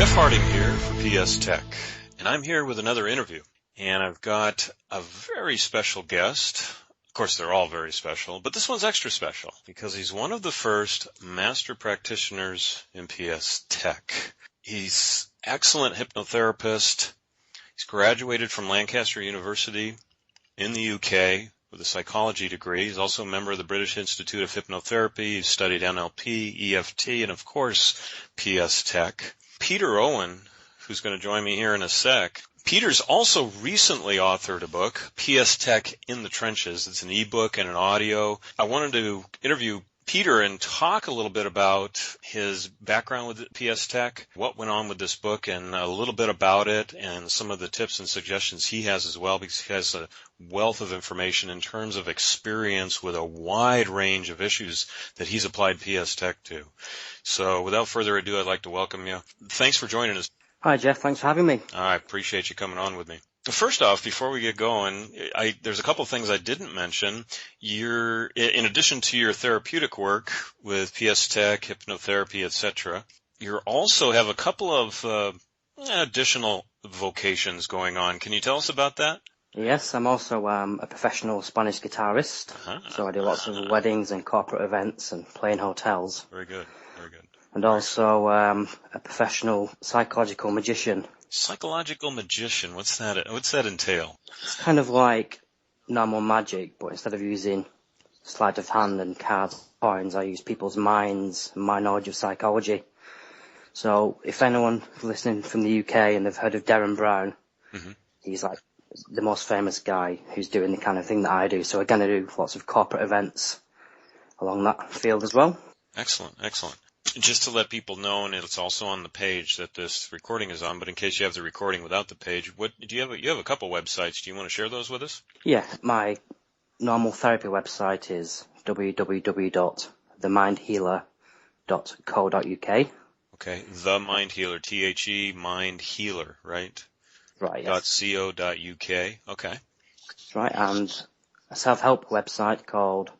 Jeff Harding here for PSTEC, and I'm here with another interview. And I've got a very special guest. Of course, they're all very special, but this one's extra special because he's one of the first master practitioners in PSTEC. He's an excellent hypnotherapist. He's graduated from Lancaster University in the UK with a psychology degree. He's also a member of the British Institute of Hypnotherapy. He's studied NLP, EFT, and of course, PSTEC. Peter Owen, who's going to join me here in a sec. Peter's also recently authored a book, PSTEC in the Trenches. It's an ebook and an audio. I wanted to interview Peter and talk a little bit about his background with PSTEC, what went on with this book, and a little bit about it, and some of the tips and suggestions he has as well, because he has a wealth of information in terms of experience with a wide range of issues that he's applied PSTEC to. So without further ado, I'd like to welcome you. Thanks for joining us. Hi, Jeff. Thanks for having me. I appreciate you coming on with me. First off, before we get going, there's a couple of things I didn't mention. In addition to your therapeutic work with PSTEC, hypnotherapy, etc., you also have a couple of additional vocations going on. Can you tell us about that? Yes, I'm also a professional Spanish guitarist, so I do lots of weddings and corporate events and play in hotels. Very good, very good. And also a professional psychological magician. Psychological magician, what's that entail? It's kind of like normal magic, but instead of using sleight of hand and cards, coins, I use people's minds and my knowledge of psychology. So if anyone listening from the UK and they've heard of Darren Brown, he's like the most famous guy who's doing the kind of thing that I do. So again, I do lots of corporate events along that field as well. Excellent, excellent. Just to let people know, and it's also on the page that this recording is on, but in case you have the recording without the page, you have a couple websites. Do you want to share those with us? Yeah, my normal therapy website is www.themindhealer.co.uk. Okay, The Mind Healer, THE Mind Healer, right? Right, yes. .co.uk, okay. That's right, and a self-help website called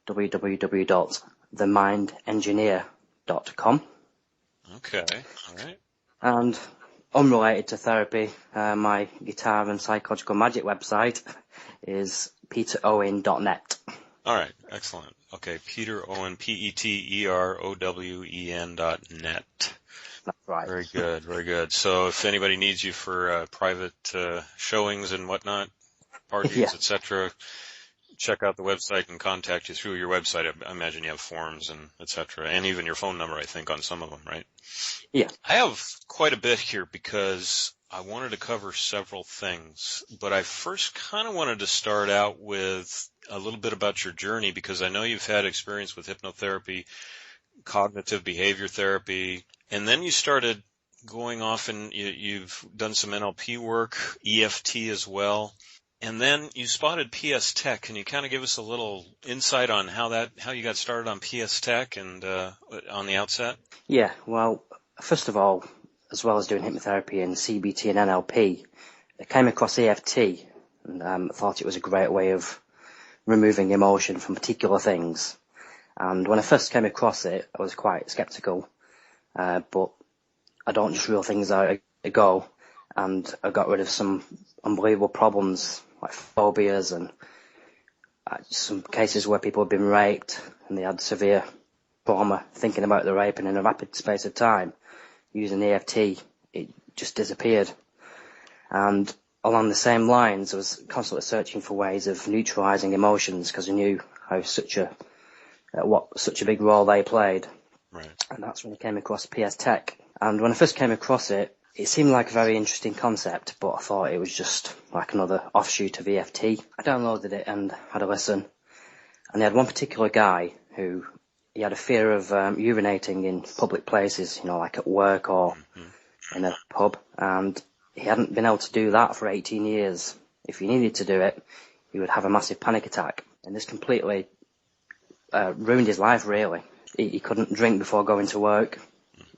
www.themindengineer.com. Okay, all right. And unrelated to therapy, my guitar and psychological magic website is peterowen.net. All right, excellent. Okay, Peter Owen, PETEROWEN.net. That's right. Very good, very good. So if anybody needs you for private showings and whatnot, parties, etc., check out the website and contact you through your website. I imagine you have forms and etc., and even your phone number, I think, on some of them, right? Yeah. I have quite a bit here because I wanted to cover several things, but I first kind of wanted to start out with a little bit about your journey, because I know you've had experience with hypnotherapy, cognitive behavior therapy, and then you started going off and you've done some NLP work, EFT as well. And then you spotted PSTEC. Can you kind of give us a little insight on how you got started on PSTEC and on the outset? Yeah, well, first of all, as well as doing hypnotherapy and CBT and NLP, I came across EFT and thought it was a great way of removing emotion from particular things. And when I first came across it, I was quite sceptical, but I don't just rule things out a go, and I got rid of some unbelievable problems like phobias and some cases where people had been raped and they had severe trauma thinking about the rape, and in a rapid space of time, using EFT, it just disappeared. And along the same lines, I was constantly searching for ways of neutralising emotions because I knew how such a big role they played. Right. And that's when I came across PSTEC. And when I first came across it, it seemed like a very interesting concept, but I thought it was just like another offshoot of EFT. I downloaded it and had a listen. And they had one particular guy who, he had a fear of urinating in public places, like at work or in a pub. And he hadn't been able to do that for 18 years. If he needed to do it, he would have a massive panic attack. And this completely ruined his life, really. He couldn't drink before going to work.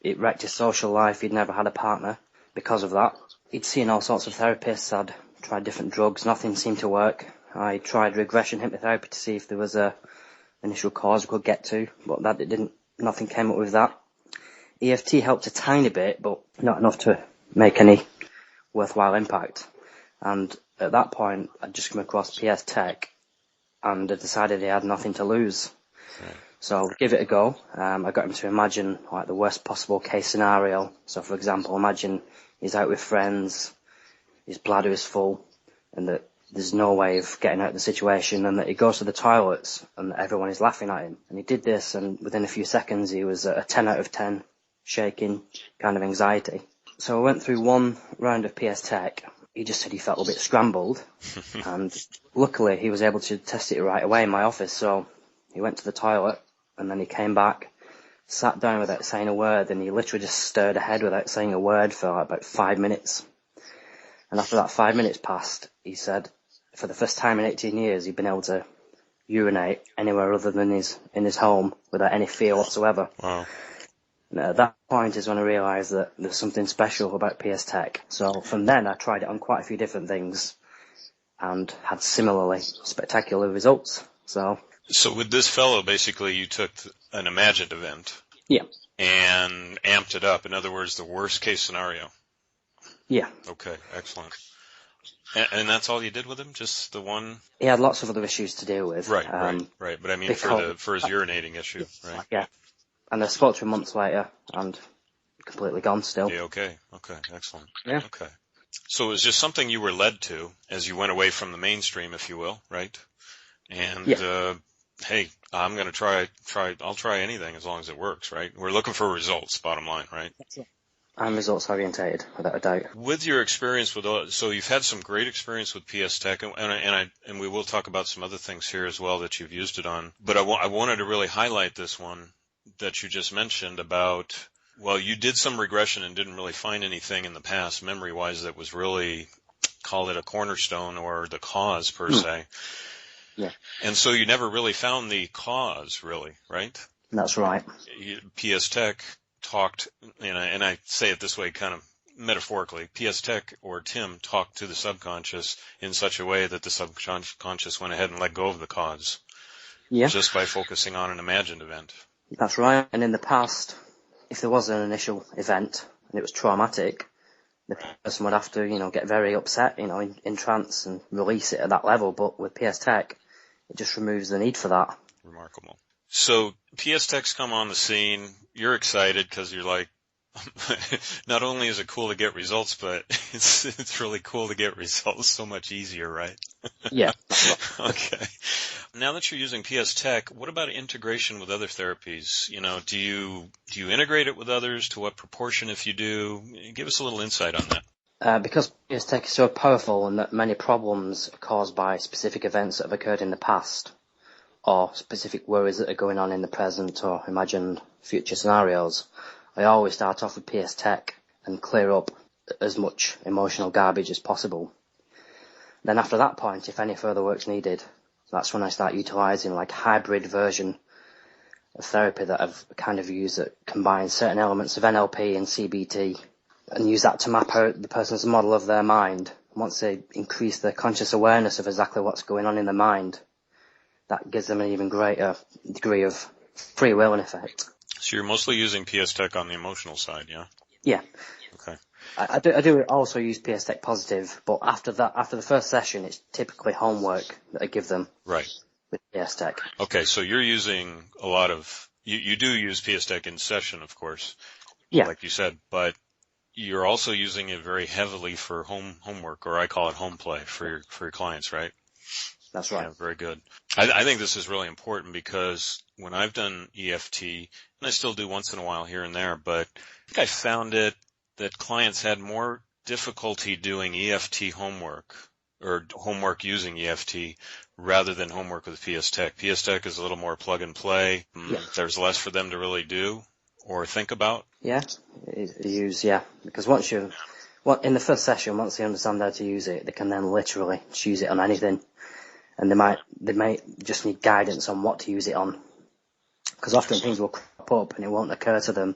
It wrecked his social life. He'd never had a partner because of that. He'd seen all sorts of therapists. I'd tried different drugs. Nothing seemed to work. I tried regression hypnotherapy to see if there was a initial cause we could get to, but nothing came up with that. EFT helped a tiny bit, but not enough to make any worthwhile impact. And at that point, I'd just come across PSTEC, and I decided he had nothing to lose. Right. So I give it a go. I got him to imagine like the worst possible case scenario. So for example, imagine he's out with friends, his bladder is full, and that there's no way of getting out of the situation, and that he goes to the toilets and everyone is laughing at him. And he did this, and within a few seconds he was at a 10 out of 10 shaking kind of anxiety. So I went through one round of PSTEC. He just said he felt a bit scrambled, and luckily he was able to test it right away in my office. So he went to the toilet, and then he came back, sat down without saying a word, and he literally just stared ahead without saying a word for like about 5 minutes. And after that 5 minutes passed, he said for the first time in 18 years he'd been able to urinate anywhere other than in his home without any fear whatsoever. Wow. And at that point is when I realised that there's something special about PSTEC. So from then I tried it on quite a few different things and had similarly spectacular results. So with this fellow, basically you took an imagined event. Yeah. And amped it up. In other words, the worst case scenario. Yeah. Okay, excellent. And that's all you did with him? Just the one? He had lots of other issues to deal with. Right. But I mean for his urinating issue, right? Yeah. And I spoke to him months later and completely gone still. Yeah, okay, excellent. Yeah. Okay. So it was just something you were led to as you went away from the mainstream, if you will, right? And, hey, I'm going to I'll try anything as long as it works, right? We're looking for results, bottom line, right? That's it. I'm results orientated, without a doubt. With your experience so you've had some great experience with PSTEC, and we will talk about some other things here as well that you've used it on. But I wanted to really highlight this one that you just mentioned about, well, you did some regression and didn't really find anything in the past, memory-wise, that was really, call it a cornerstone or the cause per se. Yeah. And so you never really found the cause, really, right? That's right. PSTEC talked, and I say it this way kind of metaphorically, PSTEC or Tim talked to the subconscious in such a way that the subconscious went ahead and let go of the cause. Yeah. Just by focusing on an imagined event. That's right. And in the past, if there was an initial event and it was traumatic, the person would have to, get very upset, in trance and release it at that level. But with PSTEC, it just removes the need for that. Remarkable. So PSTEC's come on the scene. You're excited because you're like, not only is it cool to get results, but it's really cool to get results so much easier, right? Yeah. Okay. Now that you're using PSTEC, what about integration with other therapies? Do you integrate it with others? To what proportion, if you do? Give us a little insight on that. Because PSTEC is so powerful and that many problems are caused by specific events that have occurred in the past, or specific worries that are going on in the present or imagined future scenarios, I always start off with PSTEC and clear up as much emotional garbage as possible. Then after that point, if any further work's needed, that's when I start utilising like hybrid version of therapy that I've kind of used that combines certain elements of NLP and CBT and use that to map out the person's model of their mind. Once they increase their conscious awareness of exactly what's going on in their mind, that gives them an even greater degree of free will in effect. So you're mostly using PSTEC on the emotional side, yeah? Yeah. Okay. I do also use PSTEC positive, but after the first session, it's typically homework that I give them. Right. With PSTEC. Okay, so you're using a lot of, you do use PSTEC in session, of course. Yeah. Like you said, but you're also using it very heavily for homework, or I call it home play for your clients, right? That's right. Yeah, very good. I think this is really important because when I've done EFT, and I still do once in a while here and there, but I think I found it that clients had more difficulty doing EFT homework or homework using EFT rather than homework with PSTEC. PSTEC is a little more plug and play. Yeah. There's less for them to really do or think about. Yeah, because in the first session, once they understand how to use it, they can then literally just use it on anything. And they may just need guidance on what to use it on. Because often things will crop up and it won't occur to them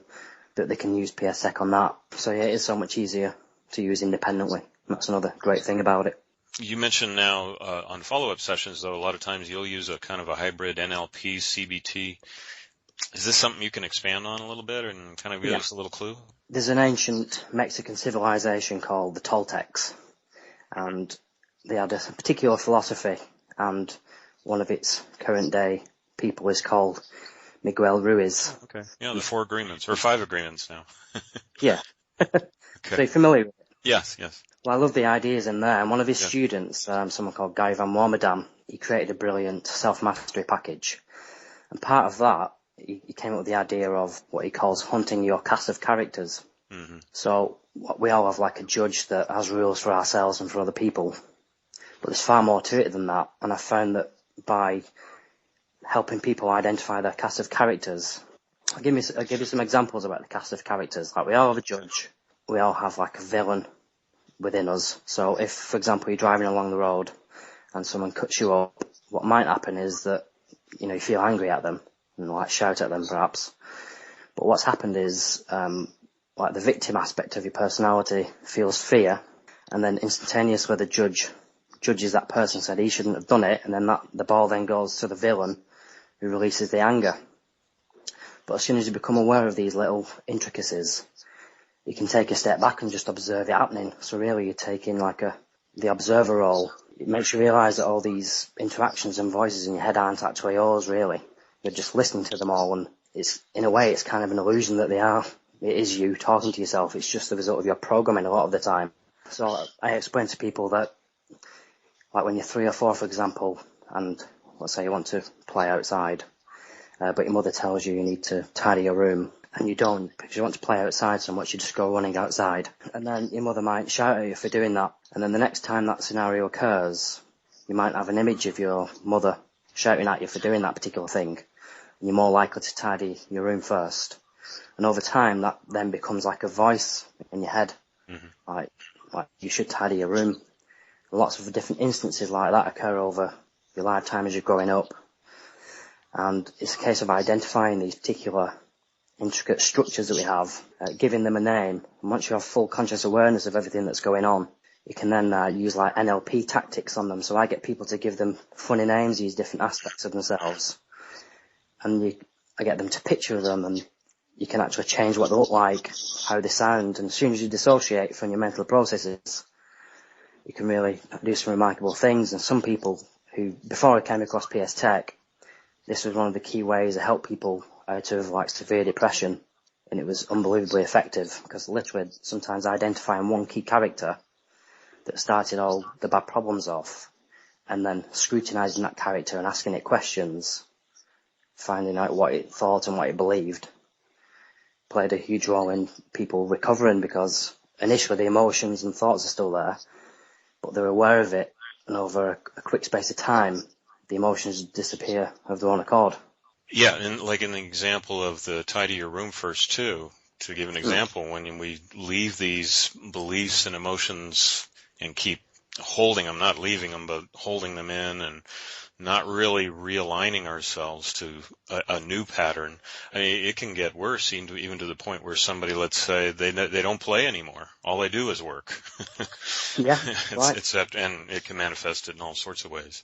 that they can use PSTEC on that. So yeah, it is so much easier to use independently. That's another great thing about it. You mentioned now on follow-up sessions, though, a lot of times you'll use a kind of a hybrid NLP, CBT. Is this something you can expand on a little bit and kind of give Yeah. us a little clue? There's an ancient Mexican civilization called the Toltecs, and they had a particular philosophy, and one of its current day people is called Miguel Ruiz. Oh, okay. Yeah, the 4 agreements, or 5 agreements now. Yeah. Okay. So you're familiar with it? Yes, yes. Well, I love the ideas in there, and one of his Yeah. students, someone called Guy Van Warmerdam, he created a brilliant self-mastery package. And part of that, he came up with the idea of what he calls hunting your cast of characters. Mm-hmm. So we all have like a judge that has rules for ourselves and for other people. But there's far more to it than that. And I found that by helping people identify their cast of characters, I'll give you some examples about the cast of characters. Like we all have a judge. We all have like a villain within us. So if, for example, you're driving along the road and someone cuts you up, what might happen is that, you feel angry at them and like shout at them perhaps. But what's happened is, like the victim aspect of your personality feels fear, and then instantaneously the judge judges that person, said he shouldn't have done it, and then the ball then goes to the villain who releases the anger. But as soon as you become aware of these little intricacies, you can take a step back and just observe it happening. So really you're taking like the observer role. It makes you realise that all these interactions and voices in your head aren't actually yours, really. You're just listening to them all, and it's, in a way, it's kind of an illusion that they are. It is you talking to yourself. It's just the result of your programming a lot of the time. So I explain to people that, like when you're 3 or 4, for example, and let's say you want to play outside, but your mother tells you need to tidy your room, and you don't, because you want to play outside so much, you just go running outside. And then your mother might shout at you for doing that. And then the next time that scenario occurs, you might have an image of your mother shouting at you for doing that particular thing. And you're more likely to tidy your room first. And over time, that then becomes like a voice in your head. Mm-hmm. Like you should tidy your room. Lots of different instances like that occur over your lifetime as you're growing up. And it's a case of identifying these particular intricate structures that we have, giving them a name. And once you have full conscious awareness of everything that's going on, you can then use like NLP tactics on them. So I get people to give them funny names, use different aspects of themselves. And I get them to picture them, and you can actually change what they look like, how they sound. And as soon as you dissociate from your mental processes, you can really do some remarkable things. And some people who, before I came across PSTEC, this was one of the key ways to help people out of like severe depression, and it was unbelievably effective, because literally sometimes identifying one key character that started all the bad problems off, and then scrutinising that character and asking it questions, finding out what it thought and what it believed, played a huge role in people recovering, because initially the emotions and thoughts are still there, but they're aware of it, and over a quick space of time, the emotions disappear of their own accord. Yeah, and like in the example of the tidy your room first too, to give an example, when we leave these beliefs and emotions and keep holding them, not leaving them, but holding them in and not really realigning ourselves to a new pattern, I mean, it can get worse, even to the point where somebody, let's say, they don't play anymore. All they do is work. Yeah, right. And it can manifest in all sorts of ways.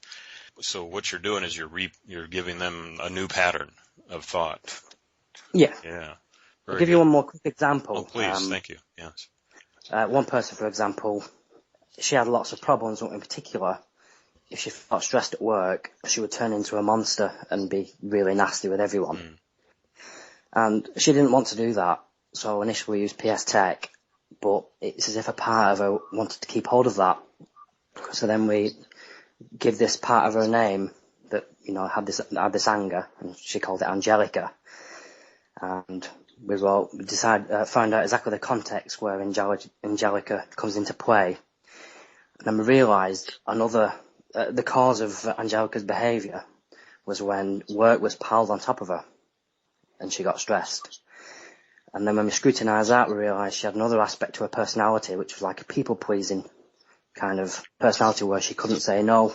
So what you're doing is you're giving them a new pattern of thought. Yeah. Yeah. I'll give you one more quick example. Oh, please. Thank you. Yes. One person, for example, she had lots of problems, but in particular, if she felt stressed at work, she would turn into a monster and be really nasty with everyone. Mm. And she didn't want to do that, so initially we used PSTEC, but it's as if a part of her wanted to keep hold of that. So then we give this part of her name that, had this anger, and she called it Angelica. And we found out exactly the context where Angelica comes into play. And then we realised the cause of Angelica's behaviour was when work was piled on top of her and she got stressed. And then when we scrutinised that, we realised she had another aspect to her personality, which was like a people-pleasing kind of personality where she couldn't say no.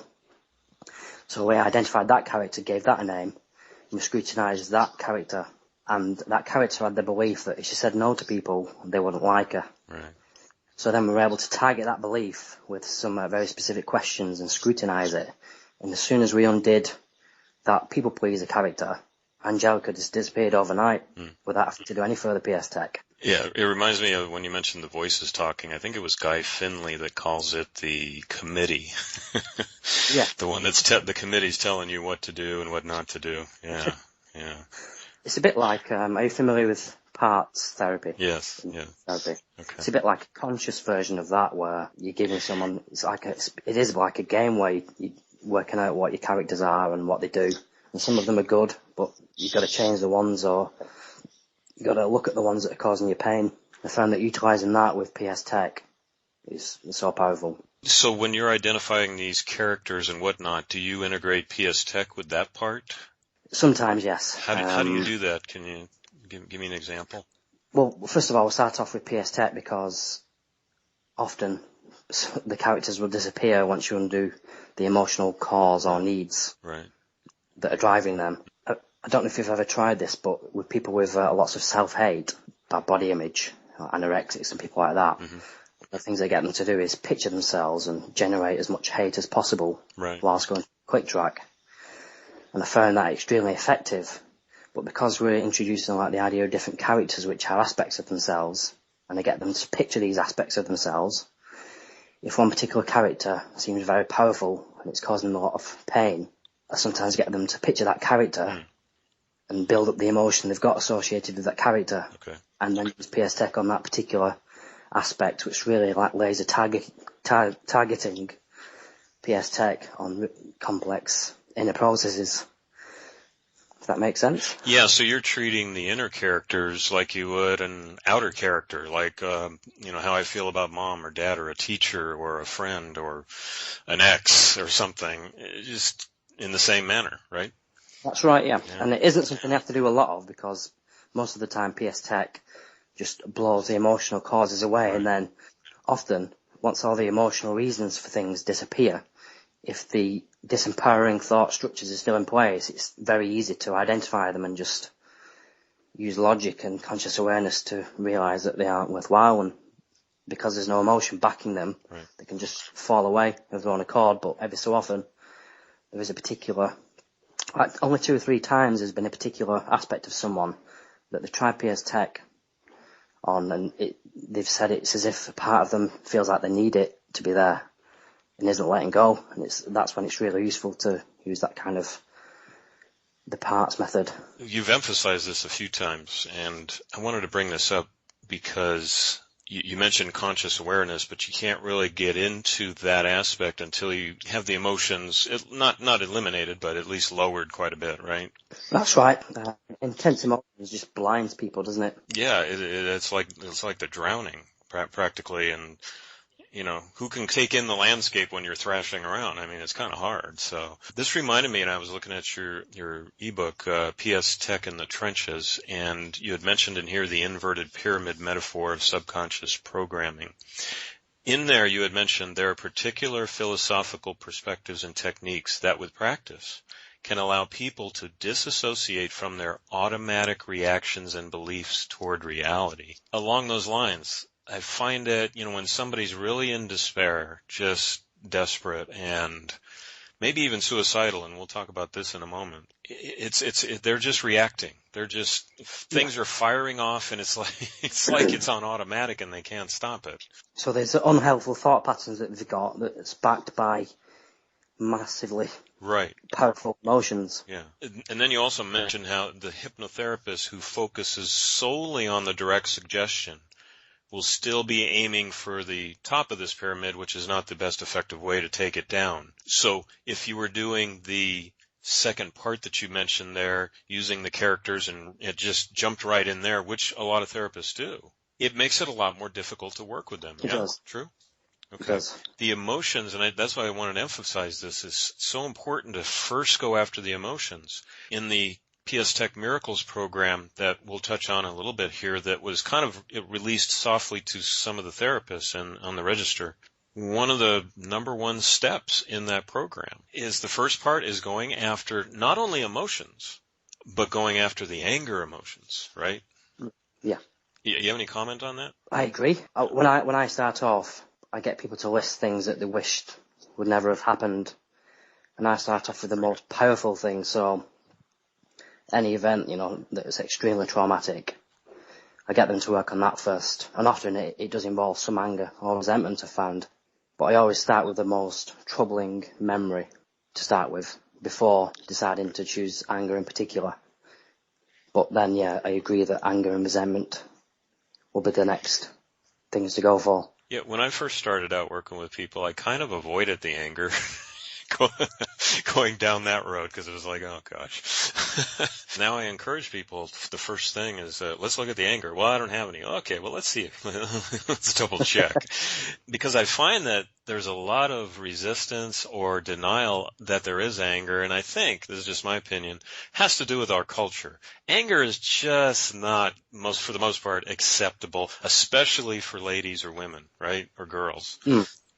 So we identified that character, gave that a name, and we scrutinised that character. And that character had the belief that if she said no to people, they wouldn't like her. Right. So then we were able to target that belief with some very specific questions and scrutinise it. And as soon as we undid that people-pleaser character, Angelica just disappeared overnight without having to do any further PSTEC. Yeah, it reminds me of when you mentioned the voices talking. I think it was Guy Finley that calls it the committee. Yeah. The one that's the committee's telling you what to do and what not to do. Yeah, yeah. It's a bit like, are you familiar with parts therapy? Yes, yeah. Therapy. Okay. It's a bit like a conscious version of that, where you're giving someone, it is like a game where you're working out what your characters are and what they do. And some of them are good, but you've got to change the ones, or you've got to look at the ones that are causing you pain. I found that utilising that with PSTEC is so powerful. So when you're identifying these characters and whatnot, do you integrate PSTEC with that part? Sometimes, yes. How do you do that? Can you give me an example? Well, first of all, we'll start off with PSTEC because often the characters will disappear once you undo the emotional cause or needs that are driving them. I don't know if you've ever tried this, but with people with lots of self-hate, bad body image, anorexics and people like that, the things they get them to do is picture themselves and generate as much hate as possible whilst going quick track. And I found that extremely effective. But because we're introducing like the idea of different characters which are aspects of themselves, and I get them to picture these aspects of themselves, if one particular character seems very powerful and it's causing them a lot of pain, I sometimes get them to picture that character and build up the emotion they've got associated with that character, and then use PSTEC on that particular aspect, which really like laser targeting PSTEC on complex inner processes. Does that make sense? Yeah, so you're treating the inner characters like you would an outer character, like, how I feel about mom or dad or a teacher or a friend or an ex or something, just in the same manner, right? That's right, yeah. And it isn't something you have to do a lot of, because most of the time PSTEC just blows the emotional causes away, and then often, once all the emotional reasons for things disappear, if the disempowering thought structures are still in place, it's very easy to identify them and just use logic and conscious awareness to realise that they aren't worthwhile, and because there's no emotion backing them, they can just fall away of their own accord. But every so often, there is a particular, like only 2 or 3 times there's been a particular aspect of someone that they've tried PSTEC on, and they've said it's as if a part of them feels like they need it to be there and isn't letting go, and that's when it's really useful to use that kind of the parts method. You've emphasized this a few times, and I wanted to bring this up because you mentioned conscious awareness, but you can't really get into that aspect until you have the emotions not eliminated, but at least lowered quite a bit, right? That's right. Intense emotions just blinds people, doesn't it? Yeah, it's like the drowning practically, and who can take in the landscape when you're thrashing around? I mean, it's kind of hard. So this reminded me, and I was looking at your ebook, PSTEC in the Trenches, and you had mentioned in here the inverted pyramid metaphor of subconscious programming. In there, you had mentioned there are particular philosophical perspectives and techniques that, with practice, can allow people to disassociate from their automatic reactions and beliefs toward reality. Along those lines, I find that, when somebody's really in despair, just desperate, and maybe even suicidal, and we'll talk about this in a moment, they're just reacting. They're just, things are firing off, and it's like it's on automatic and they can't stop it. So there's unhelpful thought patterns that they've got that's backed by massively powerful emotions. Yeah. And then you also mentioned how the hypnotherapist who focuses solely on the direct suggestion will still be aiming for the top of this pyramid, which is not the best effective way to take it down. So if you were doing the second part that you mentioned there, using the characters, and it just jumped right in there, which a lot of therapists do, it makes it a lot more difficult to work with them. It does. True? Okay. It does. The emotions, and that's why I wanted to emphasize this, is so important to first go after the emotions. In the PSTEC Miracles program that we'll touch on a little bit here, that was kind of released softly to some of the therapists and on the register, one of the number one steps in that program is the first part is going after not only emotions, but going after the anger emotions, right? Yeah. You have any comment on that? I agree. When I start off, I get people to list things that they wished would never have happened, and I start off with the most powerful things. So any event, that's extremely traumatic, I get them to work on that first. And often it does involve some anger or resentment, I've found. But I always start with the most troubling memory to start with, before deciding to choose anger in particular. But then, yeah, I agree that anger and resentment will be the next things to go for. Yeah, when I first started out working with people, I kind of avoided the anger going down that road, because it was like, oh gosh. Now I encourage people, the first thing is, let's look at the anger. Well, I don't have any. Okay, well, let's see. Let's double check. Because I find that there's a lot of resistance or denial that there is anger, and I think, this is just my opinion, has to do with our culture. Anger is just not, for the most part, acceptable, especially for ladies or women, right? Or girls.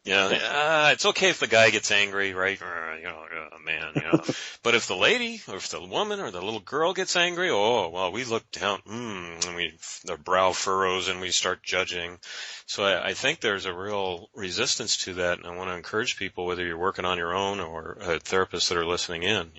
It's okay if the guy gets angry, right? Man. But if the lady, or if the woman, or the little girl gets angry, oh, well, we look down, and the brow furrows, and we start judging. So I think there's a real resistance to that, and I want to encourage people, whether you're working on your own or therapists that are listening in,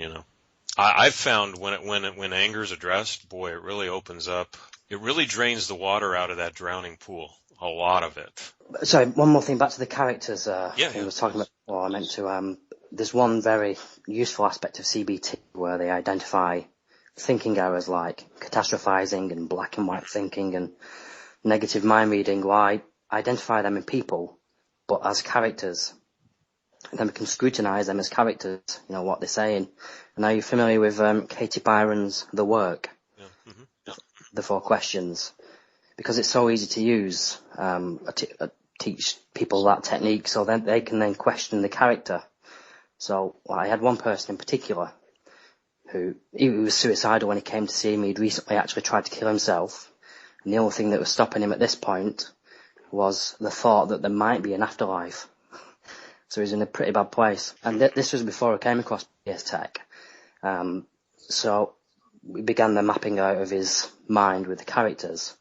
I've found when anger is addressed, boy, it really opens up. It really drains the water out of that drowning pool. A lot of it. Sorry, one more thing back to the characters I was talking about before. I meant to, there's one very useful aspect of CBT where they identify thinking errors like catastrophizing and black and white thinking and negative mind reading. Why identify them in people, but as characters. Then we can scrutinize them as characters, what they're saying. And are you familiar with Katie Byron's The Work? Yeah. Mm-hmm. Yeah. The 4 questions. Because it's so easy to use, I teach people that technique so then they can then question the character. So I had one person in particular he was suicidal when he came to see me. He'd recently actually tried to kill himself. And the only thing that was stopping him at this point was the thought that there might be an afterlife. So he was in a pretty bad place. And this was before I came across PSTEC. So we began the mapping out of his mind with the characters.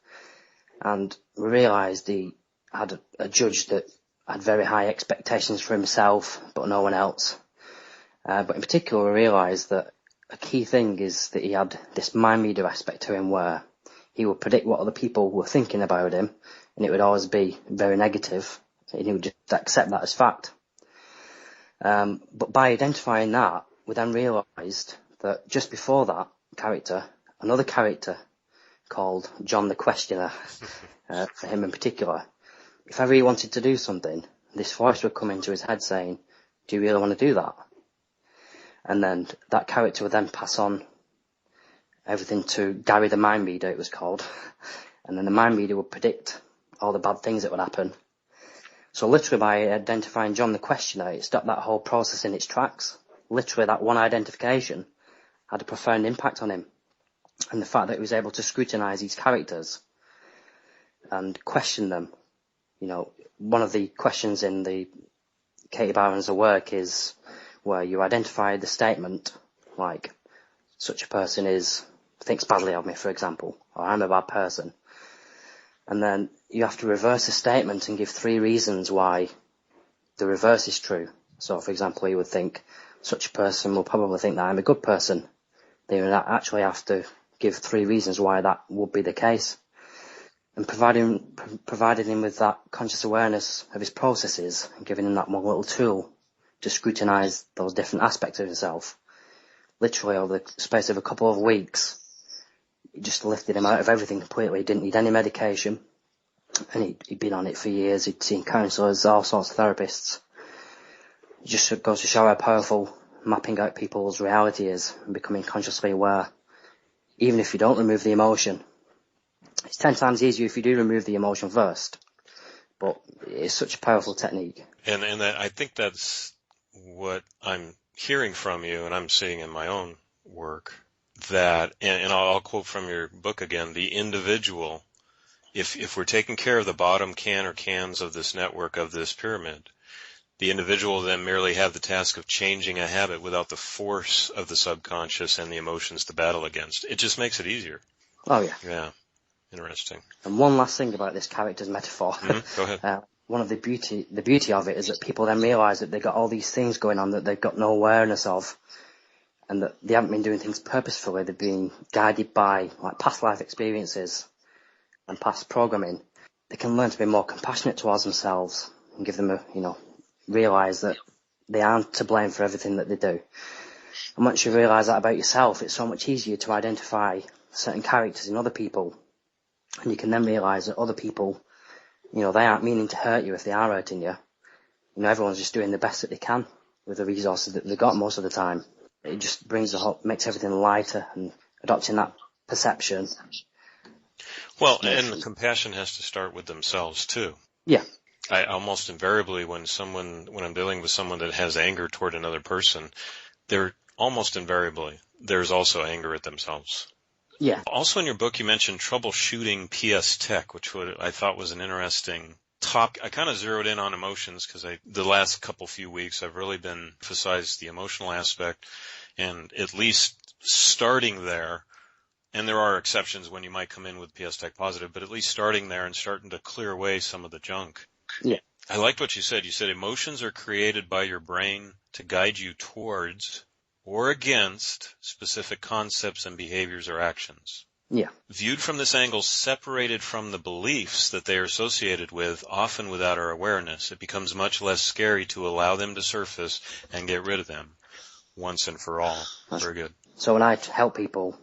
And we realised he had a judge that had very high expectations for himself, but no one else. But in particular, we realised that a key thing is that he had this mind reader aspect to him where he would predict what other people were thinking about him, and it would always be very negative, and he would just accept that as fact. But by identifying that, we then realised that just before that character, another character called John the Questioner, for him in particular, if ever he wanted to do something, this voice would come into his head saying, do you really want to do that? And then that character would then pass on everything to Gary the Mind Reader, it was called. And then the Mind Reader would predict all the bad things that would happen. So literally by identifying John the Questioner, it stopped that whole process in its tracks. Literally that one identification had a profound impact on him. And the fact that he was able to scrutinise these characters and question them. One of the questions in the Katie Byron's work is where you identify the statement, like, such a person thinks badly of me, for example, or I'm a bad person. And then you have to reverse the statement and give 3 reasons why the reverse is true. So, for example, you would think, such a person will probably think that I'm a good person. They would actually have to give 3 reasons why that would be the case. And providing him with that conscious awareness of his processes and giving him that one little tool to scrutinise those different aspects of himself, literally over the space of a couple of weeks, it just lifted him out of everything completely. He didn't need any medication, and he'd been on it for years. He'd seen counsellors, all sorts of therapists. It just goes to show how powerful mapping out people's reality is and becoming consciously aware. Even if you don't remove the emotion, it's 10 times easier if you do remove the emotion first. But it's such a powerful technique. And I think that's what I'm hearing from you, and I'm seeing in my own work, that, and I'll quote from your book again, the individual, if we're taking care of the bottom cans of this network, of this pyramid, the individual will then merely have the task of changing a habit without the force of the subconscious and the emotions to battle against. It just makes it easier. Oh, yeah. Yeah. Interesting. And one last thing about this character's metaphor. Mm-hmm. Go ahead. One of the beauty of it is that people then realise that they've got all these things going on that they've got no awareness of. and that they haven't been doing things purposefully. They've been guided by like past life experiences and past programming. They can learn to be more compassionate towards themselves and give them realise that they aren't to blame for everything that they do. And once you realise that about yourself, it's so much easier to identify certain characters in other people. And you can then realise that other people, they aren't meaning to hurt you if they are hurting you. Everyone's just doing the best that they can with the resources that they've got most of the time. It just makes everything lighter, and adopting that perception. Well, and compassion has to start with themselves too. Yeah. I almost invariably, when I'm dealing with someone that has anger toward another person, there's also anger at themselves. Yeah. Also in your book, you mentioned troubleshooting PSTEC, which I thought was an interesting topic. I kind of zeroed in on emotions because the last few weeks, I've really been emphasized the emotional aspect, and at least starting there. And there are exceptions when you might come in with PSTEC positive, but at least starting there and starting to clear away some of the junk. Yeah. I liked what you said. You said emotions are created by your brain to guide you towards or against specific concepts and behaviors or actions. Yeah. Viewed from this angle, separated from the beliefs that they are associated with, often without our awareness, it becomes much less scary to allow them to surface and get rid of them once and for all. Very good. So when I help people,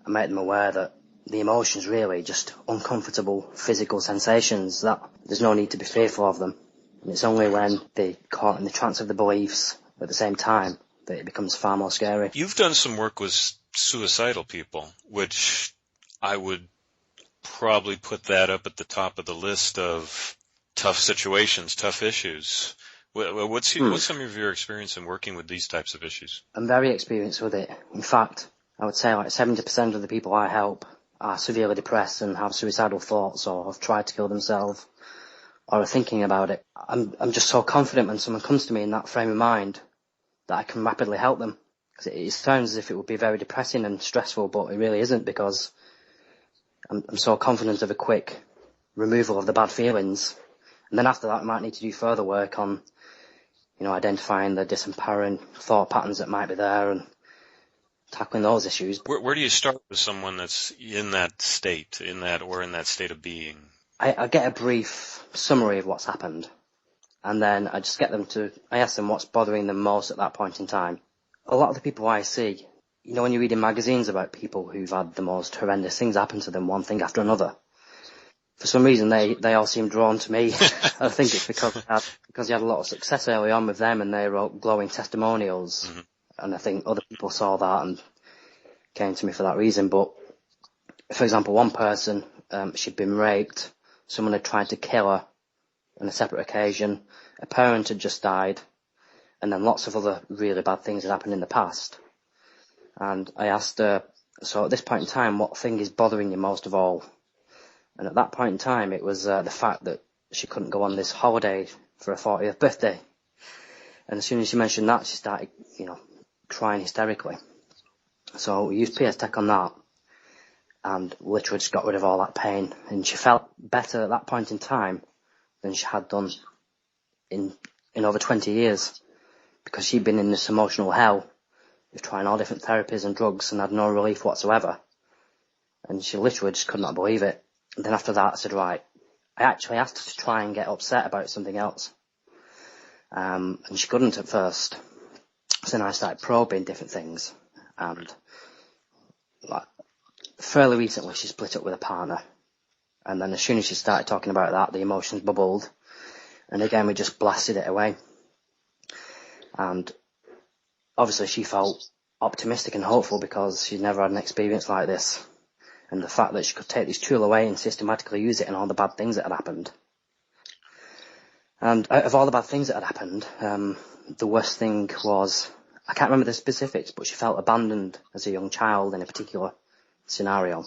I make them aware that the emotions really just uncomfortable physical sensations, that there's no need to be fearful of them. And it's only when they're caught in the trance of the beliefs at the same time that it becomes far more scary. You've done some work with suicidal people, which I would probably put that up at the top of the list of tough situations, tough issues. What's some of your experience in working with these types of issues? I'm very experienced with it. In fact, I would say like 70% of the people I help are severely depressed and have suicidal thoughts, or have tried to kill themselves, or are thinking about it. I'm just so confident when someone comes to me in that frame of mind that I can rapidly help them. Because it sounds as if it would be very depressing and stressful, but it really isn't, because I'm so confident of a quick removal of the bad feelings. And then after that, I might need to do further work on, identifying the disempowering thought patterns that might be there and tackling those issues. Where do you start with someone that's in that state, in that state of being? I get a brief summary of what's happened, and then I just I ask them what's bothering them most at that point in time. A lot of the people I see, when you read in magazines about people who've had the most horrendous things happen to them, one thing after another, for some reason they all seem drawn to me. I think it's because you had a lot of success early on with them, and they wrote glowing testimonials. Mm-hmm. And I think other people saw that and came to me for that reason. But, for example, one person, she'd been raped, someone had tried to kill her on a separate occasion, a parent had just died, and then lots of other really bad things had happened in the past. And I asked her, so at this point in time, what thing is bothering you most of all? And at that point in time, it was the fact that she couldn't go on this holiday for her 40th birthday. And as soon as she mentioned that, she started, crying hysterically. So we used PSTEC on that, and literally just got rid of all that pain. And she felt better at that point in time than she had done in over 20 years, because she'd been in this emotional hell of trying all different therapies and drugs and had no relief whatsoever. And she literally just could not believe it. And then after that, I said, right, I actually asked her to try and get upset about something else. And she couldn't at first. So then I started probing different things. And fairly recently, she split up with a partner. And then as soon as she started talking about that, the emotions bubbled. And again, we just blasted it away. And obviously she felt optimistic and hopeful because she'd never had an experience like this. And the fact that she could take this tool away and systematically use it in all the bad things that had happened. And out of all the bad things that had happened, the worst thing was, I can't remember the specifics, but she felt abandoned as a young child in a particular scenario.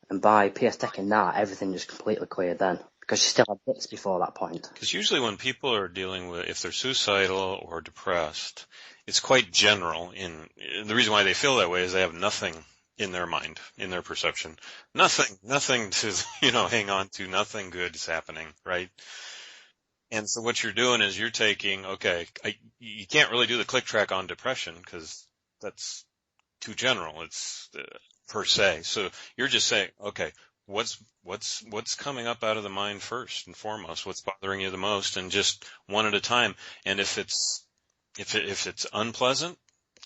And by PSTECing that, everything just completely cleared then. Because she still had bits before that point. Because usually when people are dealing with, if they're suicidal or depressed, it's quite general. The reason why they feel that way is they have nothing in their mind, in their perception. Nothing to, hang on to, nothing good is happening, right? And so what you're doing is you're taking, you can't really do the click track on depression because that's too general. It's per se. So you're just saying, okay, what's coming up out of the mind first and foremost? What's bothering you the most, and just one at a time. And if it's unpleasant,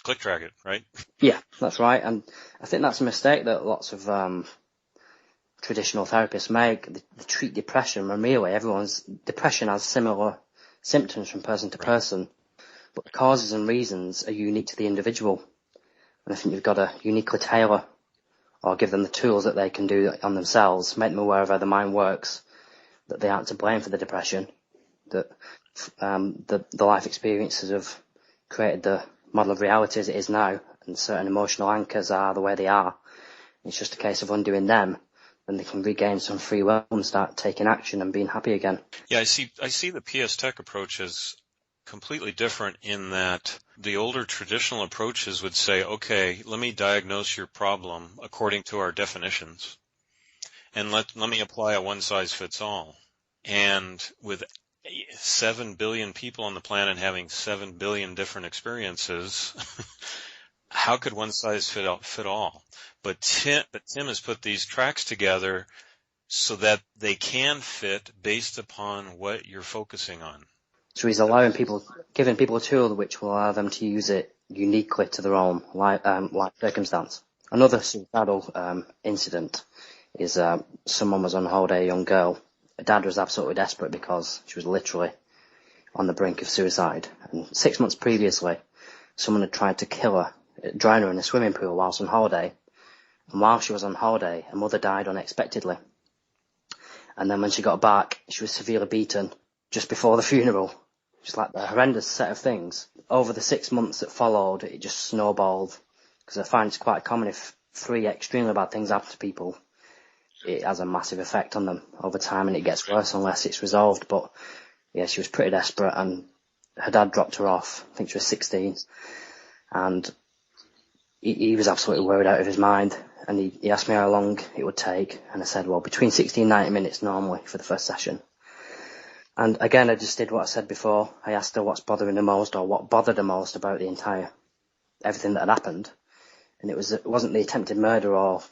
click track it, right? Yeah, that's right. And I think that's a mistake that lots of traditional therapists make. They treat depression, and really depression has similar symptoms from person to person, but the causes and reasons are unique to the individual. And I think you've got to uniquely tailor or give them the tools that they can do on themselves, make them aware of how the mind works, that they aren't to blame for the depression, that the life experiences have created the model of reality as it is now, and certain emotional anchors are the way they are. It's just a case of undoing them, then they can regain some free will and start taking action and being happy again. Yeah, I see the PSTEC approach as completely different in that the older traditional approaches would say, okay, let me diagnose your problem according to our definitions, and let me apply a one-size-fits-all. And with 7 billion people on the planet having 7 billion different experiences, how could one size fit all? But Tim has put these tracks together so that they can fit based upon what you're focusing on. So he's giving people a tool which will allow them to use it uniquely to their own life circumstance. Another suicidal incident is someone was on holiday, a young girl. Her dad was absolutely desperate because she was literally on the brink of suicide. And 6 months previously, someone had tried to kill her, drown her in a swimming pool whilst on holiday. And while she was on holiday, her mother died unexpectedly. And then when she got back, she was severely beaten just before the funeral. Just like a horrendous set of things. Over the 6 months that followed, it just snowballed. Because I find it's quite common if 3 extremely bad things happen to people, it has a massive effect on them over time, and it gets worse unless it's resolved. But yeah, she was pretty desperate, and her dad dropped her off. I think she was 16. And he was absolutely worried out of his mind. And he asked me how long it would take. And I said, well, between 60 and 90 minutes normally for the first session. And again, I just did what I said before. I asked her what's bothering her most, or what bothered her most about everything that had happened. And it wasn't the attempted murder or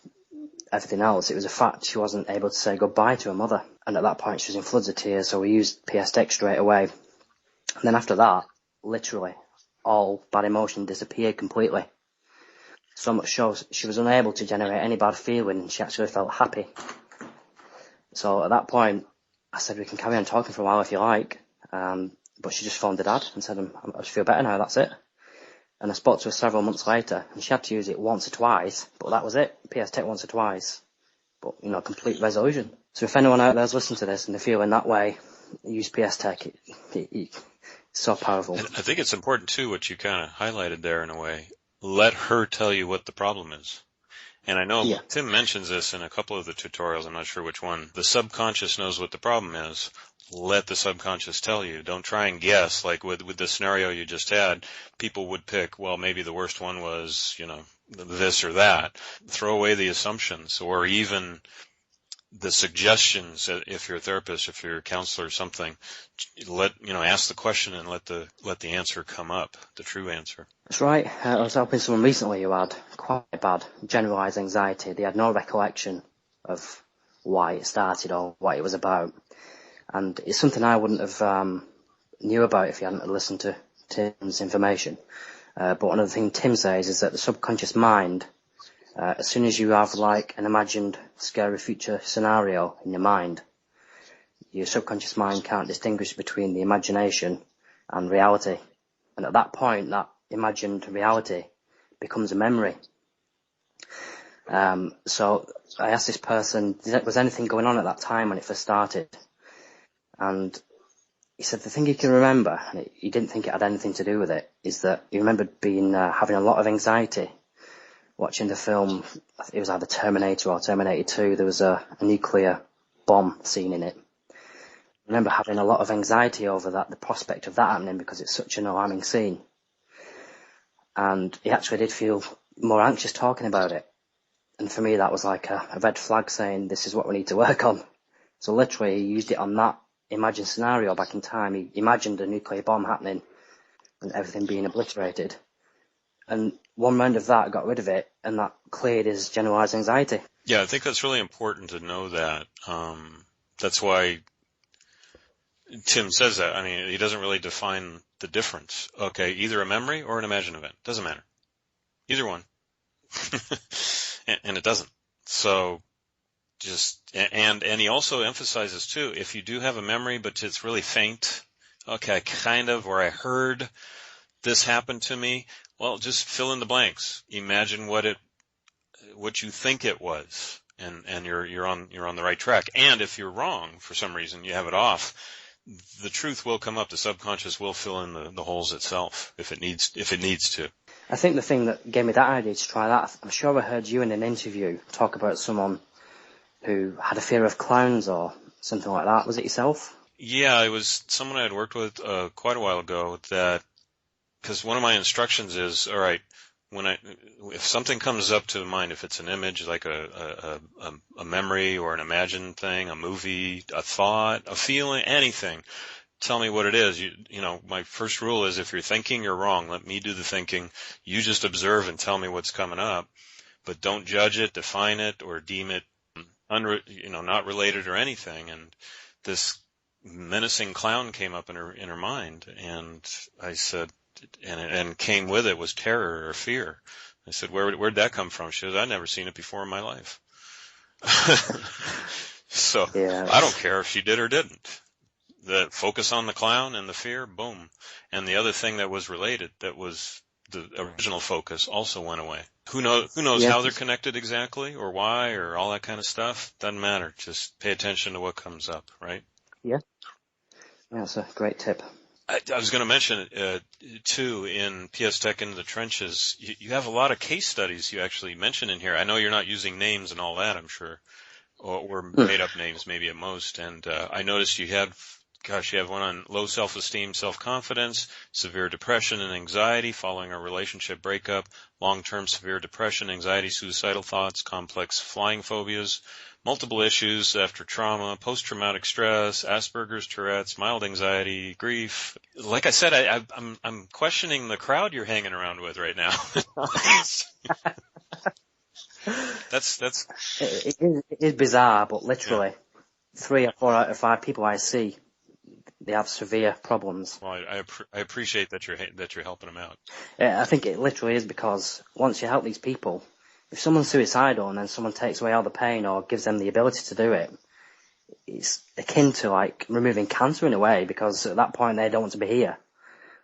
everything else. It was a fact she wasn't able to say goodbye to her mother. And at that point, she was in floods of tears, so we used PSTEC straight away. And then after that, literally, all bad emotion disappeared completely. So much so, she was unable to generate any bad feeling, and she actually felt happy. So at that point, I said, we can carry on talking for a while if you like. But she just phoned her dad and said, I just feel better now, that's it. And I spoke to her several months later, and she had to use it once or twice, but that was it. PSTEC once or twice. But, complete resolution. So if anyone out there's listening to this and they're feeling that way, use PSTEC. It's so powerful. And I think it's important, too, what you kind of highlighted there in a way. Let her tell you what the problem is. And I know Tim mentions this in a couple of the tutorials, I'm not sure which one. The subconscious knows what the problem is. Let the subconscious tell you. Don't try and guess. Like with the scenario you just had, people would pick, well, maybe the worst one was, this or that. Throw away the assumptions, or even the suggestions. If you're a therapist, if you're a counselor or something, ask the question and let the answer come up, the true answer. That's right. I was helping someone recently who had quite bad generalised anxiety. They had no recollection of why it started or what it was about. And it's something I wouldn't have knew about if you hadn't listened to Tim's information. But one of the things Tim says is that the subconscious mind, as soon as you have like an imagined scary future scenario in your mind, your subconscious mind can't distinguish between the imagination and reality. And at that point, that imagined reality becomes a memory. So I asked this person, was anything going on at that time when it first started? And he said the thing he can remember, and he didn't think it had anything to do with it, is that he remembered having a lot of anxiety watching the film. It was either Terminator or Terminator 2. There was a nuclear bomb scene in it. I remember having a lot of anxiety over the prospect of that happening, because it's such an alarming scene. And he actually did feel more anxious talking about it. And for me, that was like a red flag saying, this is what we need to work on. So literally, he used it on that imagined scenario back in time. He imagined a nuclear bomb happening and everything being obliterated. And one round of that got rid of it, and that cleared his generalized anxiety. Yeah, I think that's really important to know that. That's why Tim says that. I mean, he doesn't really define the difference. Okay, either a memory or an imagined event. Doesn't matter. Either one. and it doesn't. So and he also emphasizes too, if you do have a memory, but it's really faint, okay, or I heard this happen to me, well, just fill in the blanks. Imagine what you think it was, and you're on the right track. And if you're wrong for some reason, you have it off, the truth will come up. The subconscious will fill in the holes itself if it needs to. I think the thing that gave me that idea to try that, I'm sure I heard you in an interview talk about someone who had a fear of clowns or something like that. Was it yourself? Yeah, it was someone I had worked with quite a while ago. Because one of my instructions is, all right, if something comes up to mind, if it's an image like a memory or an imagined thing, a movie, a thought, a feeling, anything, tell me what it is. You know, my first rule is, if you're thinking, you're wrong. Let me do the thinking. You just observe and tell me what's coming up, but don't judge it, define it, or deem it not related or anything. And this menacing clown came up in her mind, and I said, and came with it was terror or fear. I said, where'd that come from? She said, I'd never seen it before in my life. So yeah. I don't care if she did or didn't. The focus on the clown and the fear, boom. And the other thing that was related, that was the original focus, also went away. Who knows how they're connected exactly, or why, or all that kind of stuff? Doesn't matter. Just pay attention to what comes up, right? Yeah. That's a great tip. I was going to mention, too, in PSTEC Into the Trenches, you have a lot of case studies you actually mention in here. I know you're not using names and all that, I'm sure, or made-up names maybe at most. And I noticed you have one on low self-esteem, self-confidence, severe depression and anxiety following a relationship breakup, long-term severe depression, anxiety, suicidal thoughts, complex flying phobias, multiple issues after trauma, post-traumatic stress, Asperger's, Tourette's, mild anxiety, grief. Like I said, I'm questioning the crowd you're hanging around with right now. It is bizarre, but literally 3 or 4 out of 5 people I see, they have severe problems. Well, I appreciate that you're helping them out. I think it literally is, because once you help these people, if someone's suicidal and then someone takes away all the pain or gives them the ability to do it, it's akin to like removing cancer in a way, because at that point they don't want to be here.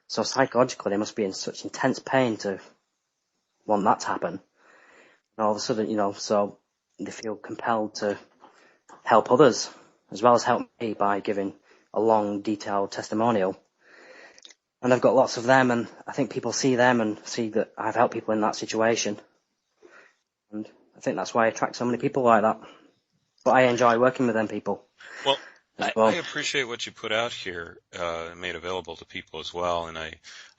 So psychologically they must be in such intense pain to want that to happen. And all of a sudden, so they feel compelled to help others as well as help me by giving a long, detailed testimonial. And I've got lots of them, and I think people see them and see that I've helped people in that situation. And I think that's why I attract so many people like that. But I enjoy working with them people. Well, I appreciate what you put out here, made available to people as well. And I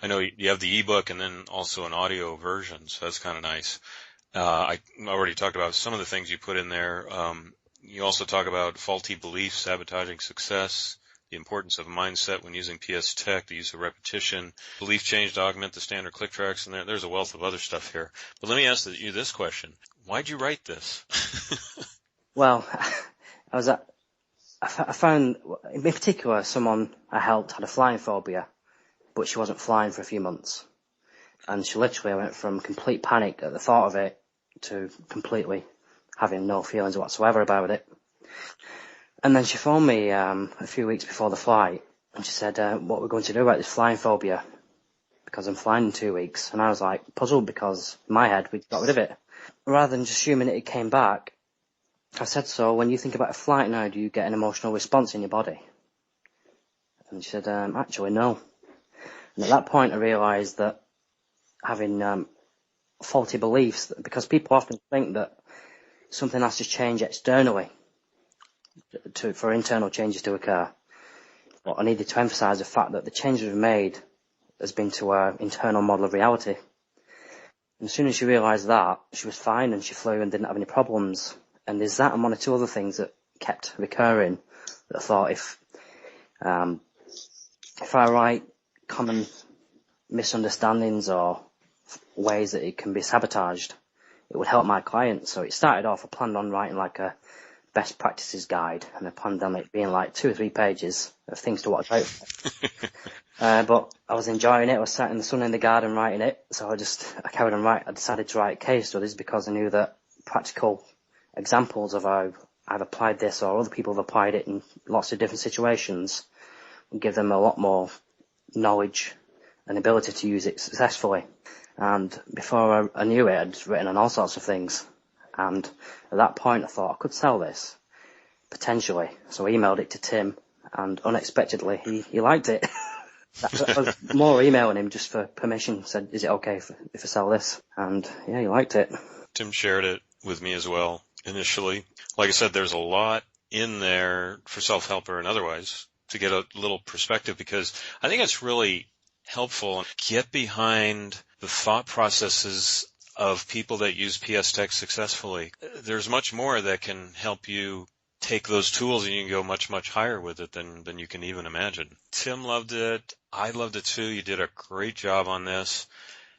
know you have the ebook and then also an audio version, so that's kind of nice. I already talked about some of the things you put in there. You also talk about faulty beliefs, sabotaging success, the importance of mindset when using PSTEC, the use of repetition, belief change to augment the standard click tracks, and there's a wealth of other stuff here. But let me ask you this question. Why'd you write this? Well, I found, in particular, someone I helped had a flying phobia, but she wasn't flying for a few months. And she literally went from complete panic at the thought of it to completely having no feelings whatsoever about it. And then she phoned me a few weeks before the flight, and she said, what we're going to do about this flying phobia, because I'm flying in 2 weeks. And I was like puzzled, because in my head we'd got rid of it. Rather than just assuming it came back, I said, so when you think about a flight now, do you get an emotional response in your body? And she said, actually no. And at that point I realised that having faulty beliefs, because people often think that something has to change externally for internal changes to occur. But I needed to emphasise the fact that the changes we've made has been to our internal model of reality. And as soon as she realised that, she was fine and she flew and didn't have any problems. And there's that and 1 or 2 other things that kept recurring, that I thought if I write common misunderstandings or ways that it can be sabotaged, it would help my clients. So it started off, I planned on writing like a best practices guide, and I planned on it being like 2 or 3 pages of things to watch out for. But I was enjoying it. I was sat in the sun in the garden writing it, so I carried on writing. I decided to write case studies because I knew that practical examples of how I've applied this or other people have applied it in lots of different situations would give them a lot more knowledge and ability to use it successfully. And before I knew it, I'd written on all sorts of things. And at that point, I thought I could sell this, potentially. So I emailed it to Tim, and unexpectedly, he liked it. I was more emailing him just for permission, said, is it okay if I sell this? And yeah, he liked it. Tim shared it with me as well initially. Like I said, there's a lot in there for self-help and otherwise to get a little perspective, because I think it's really helpful to get behind the thought processes of people that use PSTEC successfully. There's much more that can help you take those tools and you can go much, much higher with it than you can even imagine. Tim loved it. I loved it too. You did a great job on this.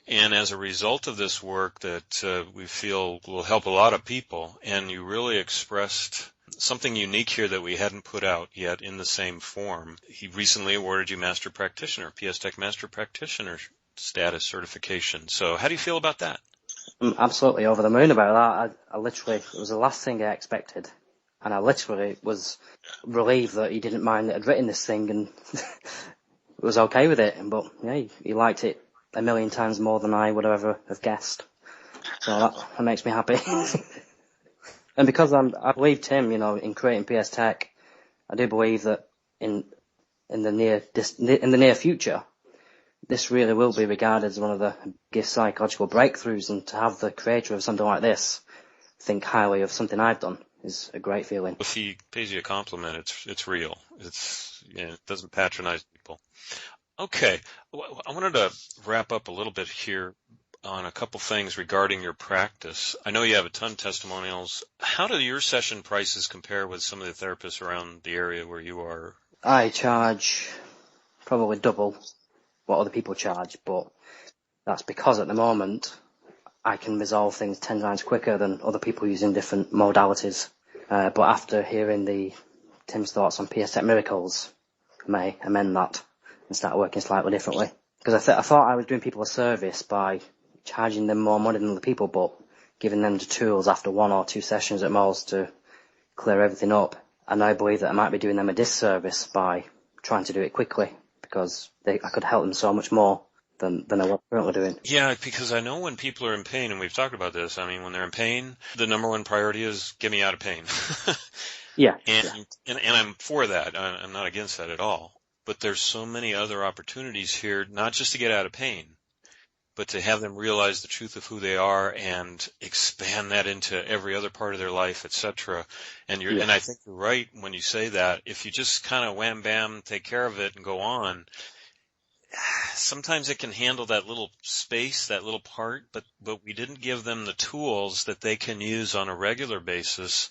And as a result of this work that we feel will help a lot of people, and you really expressed something unique here that we hadn't put out yet in the same form. He recently awarded you Master Practitioner, PSTEC Master Practitioner status certification. So how do you feel about that? I'm absolutely over the moon about that. I literally, it was the last thing I expected. And I literally was relieved that he didn't mind that I'd written this thing and was okay with it. But yeah, he liked it a million times more than I would have ever have guessed. So that makes me happy. And because I believe Tim, in creating PSTEC, I do believe that in the near future, this really will be regarded as one of the biggest psychological breakthroughs, and to have the creator of something like this think highly of something I've done is a great feeling. If he pays you a compliment, it's real. It doesn't patronize people. Okay, I wanted to wrap up a little bit here on a couple things regarding your practice. I know you have a ton of testimonials. How do your session prices compare with some of the therapists around the area where you are? I charge probably double what other people charge, but that's because at the moment I can resolve things 10 times quicker than other people using different modalities. But after hearing Tim's thoughts on PSTEC Miracles, I may amend that and start working slightly differently. Because I thought I was doing people a service by charging them more money than other people, but giving them the tools after 1 or 2 sessions at most to clear everything up. And I believe that I might be doing them a disservice by trying to do it quickly, because I could help them so much more than I was currently doing. Yeah, because I know when people are in pain, and we've talked about this, I mean, when they're in pain, the number one priority is get me out of pain. Yeah. And I'm for that. I'm not against that at all. But there's so many other opportunities here, not just to get out of pain, but to have them realize the truth of who they are and expand that into every other part of their life, etc. And and I think you're right when you say that. If you just kind of wham bam, take care of it and go on, sometimes it can handle that little space, that little part, but we didn't give them the tools that they can use on a regular basis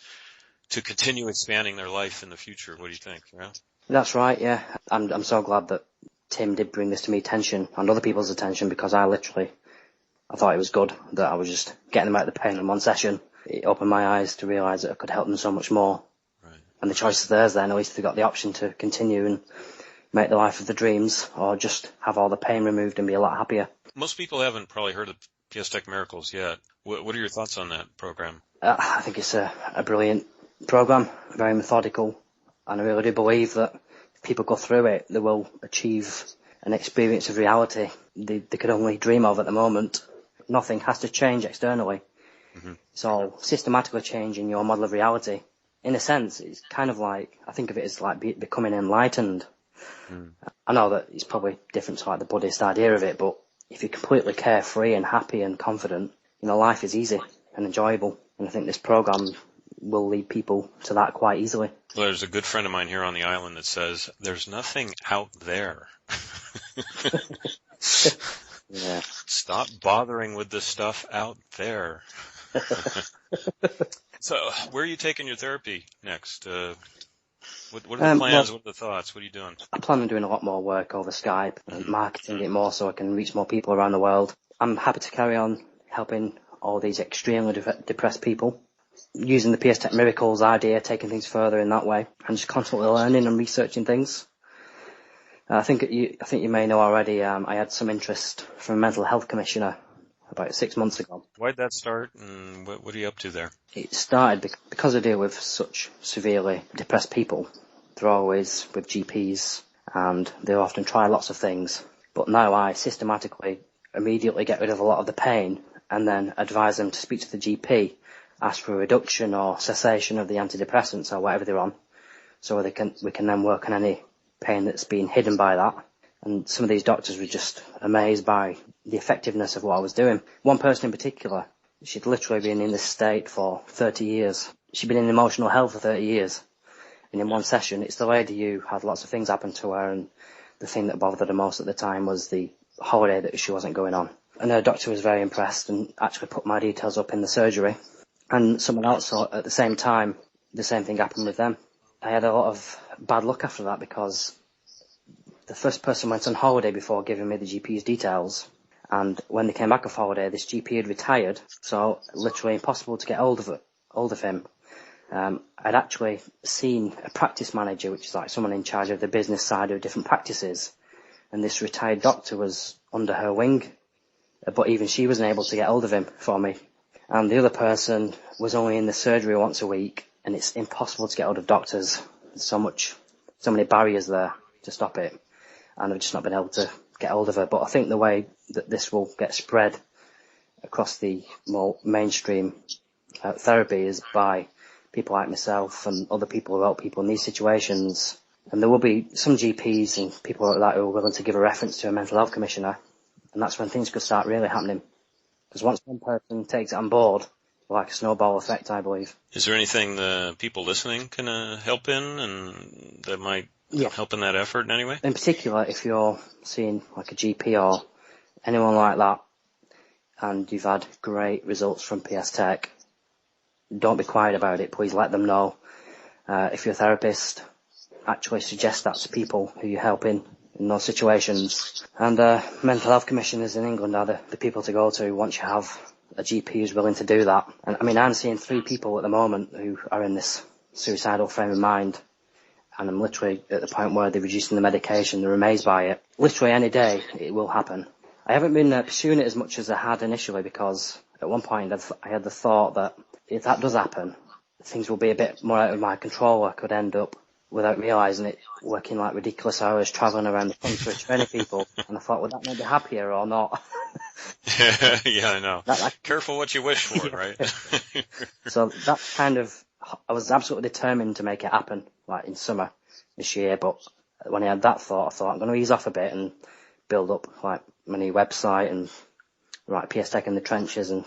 to continue expanding their life in the future. What do you think? Yeah? That's right, yeah. I'm so glad that Tim did bring this to me attention and other people's attention, because I thought it was good that I was just getting them out of the pain in one session. It opened my eyes to realise that I could help them so much more. Right. And the choice is theirs then. At least they've got the option to continue and make the life of their dreams, or just have all the pain removed and be a lot happier. Most people haven't probably heard of PSTEC Miracles yet. What are your thoughts on that program? I think it's a brilliant program, very methodical, and I really do believe that if people go through it, they will achieve an experience of reality they could only dream of at the moment. Nothing has to change externally. Mm-hmm. It's all systematically changing your model of reality. In a sense, it's kind of like, I think of it as like becoming enlightened. Mm. I know that it's probably different to like the Buddhist idea of it, but if you're completely carefree and happy and confident, life is easy and enjoyable. And I think this program will lead people to that quite easily. Well, there's a good friend of mine here on the island that says, there's nothing out there. Yeah. Stop bothering with the stuff out there. So, where are you taking your therapy next? What are the plans? What are the thoughts? What are you doing? I plan on doing a lot more work over Skype and marketing it more so I can reach more people around the world. I'm happy to carry on helping all these extremely depressed people, using the PSTEC miracles idea, taking things further in that way, and just constantly learning and researching things. I think you may know already, I had some interest from a mental health commissioner about 6 months ago. Why'd that start, and what are you up to there? It started because I deal with such severely depressed people. They're always with GPs, and they often try lots of things. But now I systematically immediately get rid of a lot of the pain, and then advise them to speak to the GP, ask for a reduction or cessation of the antidepressants or whatever they're on, so we can then work on any pain that's been hidden by that. And some of these doctors were just amazed by the effectiveness of what I was doing. One person in particular, she'd literally been in this state for 30 years. She'd been in emotional hell for 30 years. And in one session, it's the lady who had lots of things happen to her, and the thing that bothered her most at the time was the holiday that she wasn't going on. And her doctor was very impressed and actually put my details up in the surgery. And someone else saw at the same time, the same thing happened with them. I had a lot of bad luck after that, because the first person went on holiday before giving me the GP's details, and when they came back off holiday, this GP had retired, so literally impossible to get hold of him. I'd actually seen a practice manager, which is like someone in charge of the business side of different practices, and this retired doctor was under her wing, but even she wasn't able to get hold of him for me. And the other person was only in the surgery once a week, and it's impossible to get hold of doctors. There's so many barriers there to stop it, and I've just not been able to get hold of her. But I think the way that this will get spread across the more mainstream therapy is by people like myself and other people who help people in these situations. And there will be some GPs and people like that who are willing to give a reference to a mental health commissioner, and that's when things could start really happening. Because once one person takes it on board, like a snowball effect, I believe. Is there anything the people listening can help in, and that might help in that effort in any way? In particular, if you're seeing like a GP or anyone like that, and you've had great results from PSTEC, don't be quiet about it. Please let them know. If you're a therapist, actually suggest that to people who you're helping in those situations. And mental health commissioners in England are the people to go to once you have a GP who's willing to do that. And I mean, I'm seeing 3 people at the moment who are in this suicidal frame of mind, and I'm literally at the point where they're reducing the medication. They're amazed by it. Literally any day it will happen. I haven't been pursuing it as much as I had initially, because at one point I had the thought that if that does happen, things will be a bit more out of my control. I could end up, without realising it, working like ridiculous hours, travelling around the country training people. And I thought, would that make me happier or not? Yeah, I know. Careful what you wish for, right? So that kind of, I was absolutely determined to make it happen, like in summer this year. But when I had that thought, I thought I'm going to ease off a bit and build up like my new website and write PSTEC in the trenches, and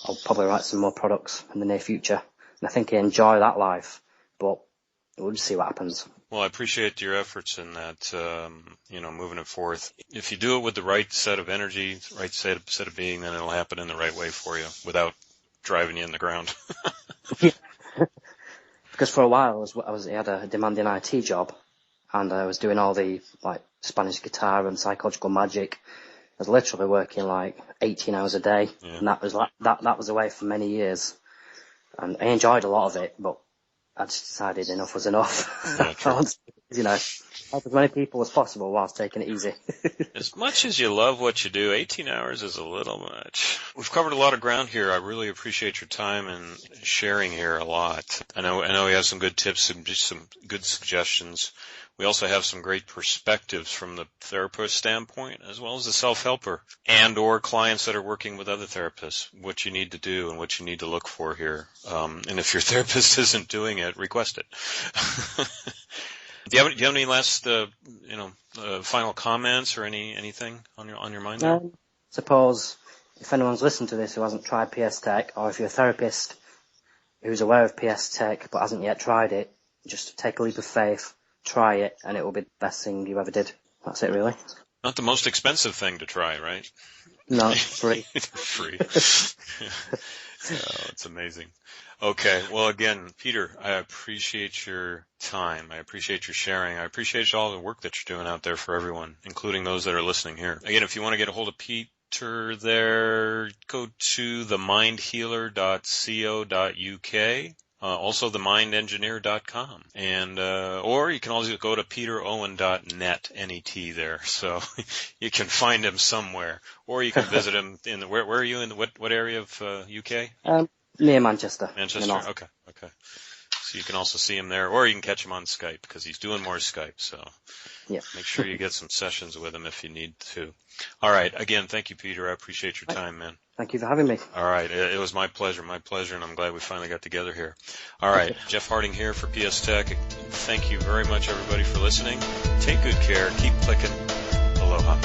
I'll probably write some more products in the near future. And I think I enjoy that life, but we'll just see what happens. Well, I appreciate your efforts in that, moving it forth. If you do it with the right set of energy, right set of being, then it'll happen in the right way for you without driving you in the ground. Because for a while I had a demanding IT job, and I was doing all the like Spanish guitar and psychological magic. I was literally working like 18 hours a day, and that was away for many years. And I enjoyed a lot of it, but I just decided enough was enough. Yeah, help as many people as possible whilst taking it easy. As much as you love what you do, 18 hours is a little much. We've covered a lot of ground here. I really appreciate your time and sharing here a lot. I know we have some good tips and just some good suggestions. We also have some great perspectives from the therapist standpoint, as well as the self-helper and or clients that are working with other therapists, what you need to do and what you need to look for here. And if your therapist isn't doing it, request it. Do you have any last, final comments or anything on your mind there? Suppose if anyone's listened to this who hasn't tried PSTEC, or if you're a therapist who's aware of PSTEC but hasn't yet tried it, just take a leap of faith. Try it, and it will be the best thing you ever did. That's it, really. Not the most expensive thing to try, right? No, it's free. Free. Oh, it's amazing. Okay. Well, again, Peter, I appreciate your time. I appreciate your sharing. I appreciate all the work that you're doing out there for everyone, including those that are listening here. Again, if you want to get a hold of Pete, enter there, go to themindhealer.co.uk. Also themindengineer.com. And, or you can always go to peterowen.net, N-E-T there. So you can find him somewhere. Or you can visit him where are you in what area of, UK? Near Manchester. Manchester, okay. So you can also see him there, or you can catch him on Skype, because he's doing more Skype, so yeah. Make sure you get some sessions with him if you need to. All right, again, thank you, Peter. I appreciate your time, man. Thank you for having me. All right, it was my pleasure, and I'm glad we finally got together here. All right, Jeff Harding here for PSTEC. Thank you very much, everybody, for listening. Take good care. Keep clicking. Aloha.